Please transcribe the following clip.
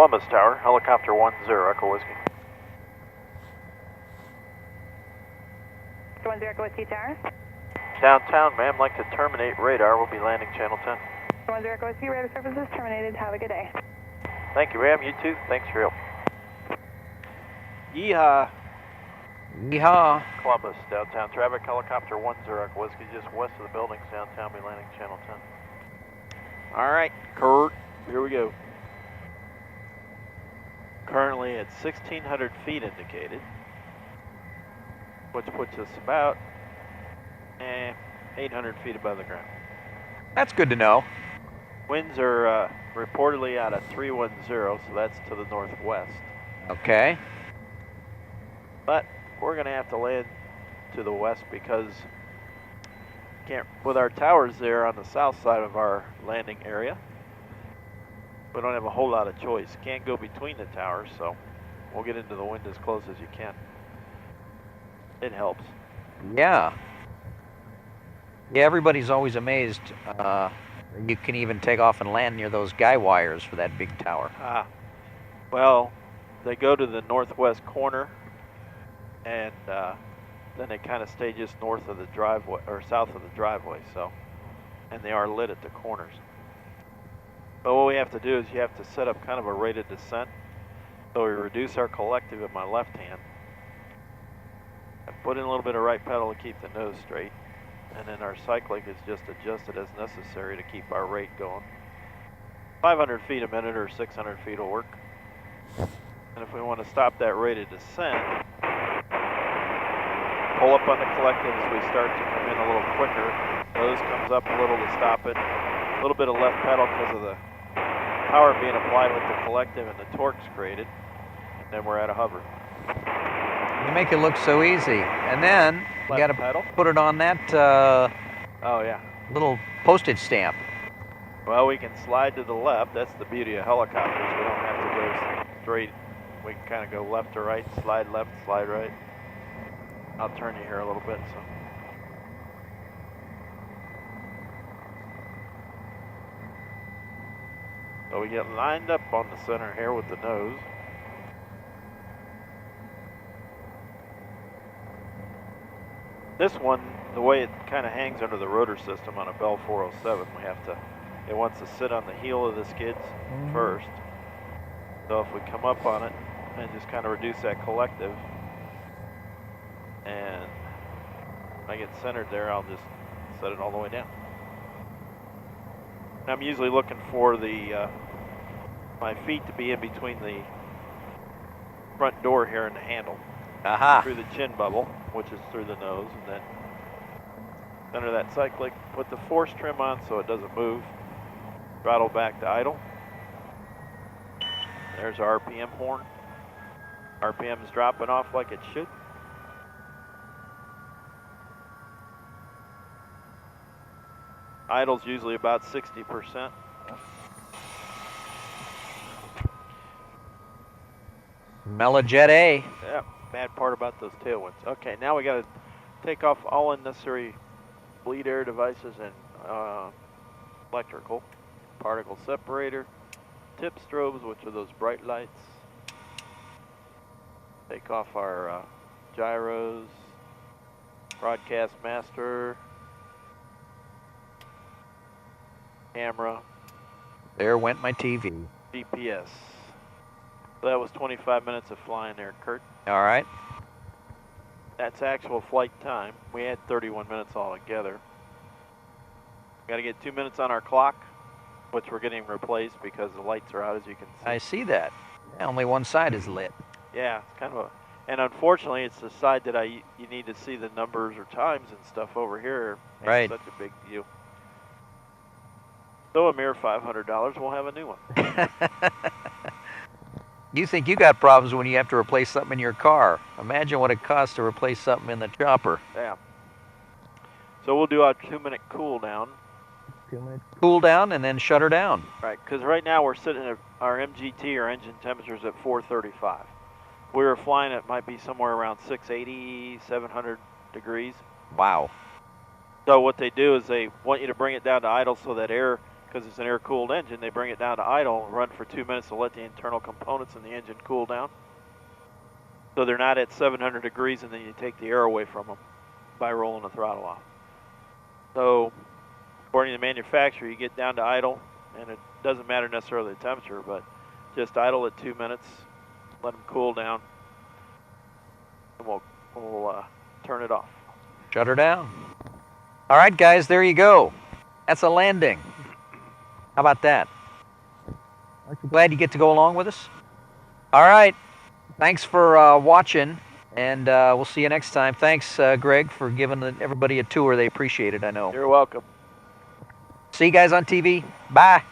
Columbus Tower, helicopter 10, Echo Whiskey. 10 Echo Whiskey Tower. Downtown, ma'am, like to terminate radar. We'll be landing channel 10. 10 Echo Whiskey, radar services terminated. Have a good day. Thank you, ma'am. You too. Thanks for your help. Yeehaw. Yeehaw. Columbus, downtown traffic, helicopter 10, Echo Whiskey, just west of the buildings, downtown, be landing channel 10. All right, Kurt, here we go. Currently at 1,600 feet indicated, which puts us about 800 feet above the ground. That's good to know. Winds are reportedly out of 310, so that's to the northwest. Okay. But we're going to have to land to the west because with our towers there on the south side of our landing area, we don't have a whole lot of choice. Can't go between the towers, so we'll get into the wind as close as you can. It helps. Yeah. Yeah, everybody's always amazed. You can even take off and land near those guy wires for that big tower. Well, they go to the northwest corner, and then they kind of stay just north of the driveway, or south of the driveway, so, and they are lit at the corners. But what we have to do is you have to set up kind of a rate of descent. So we reduce our collective at my left hand. I put in a little bit of right pedal to keep the nose straight. And then our cyclic is just adjusted as necessary to keep our rate going. 500 feet a minute or 600 feet will work. And if we want to stop that rate of descent, pull up on the collective as we start to come in a little quicker. Nose comes up a little to stop it. A little bit of left pedal because of the power being applied with the collective and the torque's created. Then we're at a hover. You make it look so easy. And then you got to put it on that oh yeah, little postage stamp. Well, we can slide to the left. That's the beauty of helicopters. We don't have to go straight. We can kind of go left to right, slide left, slide right. I'll turn you here a little bit. So we get lined up on the center here with the nose. This one, the way it kind of hangs under the rotor system on a Bell 407, it wants to sit on the heel of the skids first. So if we come up on it and just kind of reduce that collective, and when I get centered there, I'll just set it all the way down. And I'm usually looking for my feet to be in between the front door here and the handle. Through the chin bubble, which is through the nose, and then center that cyclic, put the force trim on so it doesn't move, throttle back to idle. There's our RPM horn. RPM is dropping off like it should. Idle's usually about 60%. Melojet A. Yeah, bad part about those tailwinds. Okay, now we got to take off all unnecessary bleed air devices and electrical. Particle separator, tip strobes, which are those bright lights. Take off our gyros, broadcast master, camera. There went my TV. GPS. So that was 25 minutes of flying there, Kurt. All right. That's actual flight time. We had 31 minutes altogether. Got to get 2 minutes on our clock, which we're getting replaced because the lights are out, as you can see. I see that. Yeah, only one side is lit. Yeah, it's kind of and unfortunately, it's the side that you need to see the numbers or times and stuff over here. Right. Such a big deal. So a mere $500, we'll have a new one. You think you got problems when you have to replace something in your car. Imagine what it costs to replace something in the chopper. Yeah. So we'll do our 2-minute cool down. 2 minutes cool down and then shut her down. Right, because right now we're sitting at our MGT, our engine temperature's at 435. We were flying, it might be somewhere around 680, 700 degrees. Wow. So what they do is they want you to bring it down to idle so that air because it's an air-cooled engine, they bring it down to idle and run for 2 minutes to let the internal components in the engine cool down. So they're not at 700 degrees, and then you take the air away from them by rolling the throttle off. So according to the manufacturer, you get down to idle, and it doesn't matter necessarily the temperature, but just idle at 2 minutes, let them cool down, and we'll turn it off. Shut her down. All right, guys, there you go. That's a landing. How about that? Aren't you glad you get to go along with us? All right. Thanks for watching, and we'll see you next time. Thanks, Greg, for giving everybody a tour. They appreciate it, I know. You're welcome. See you guys on TV. Bye.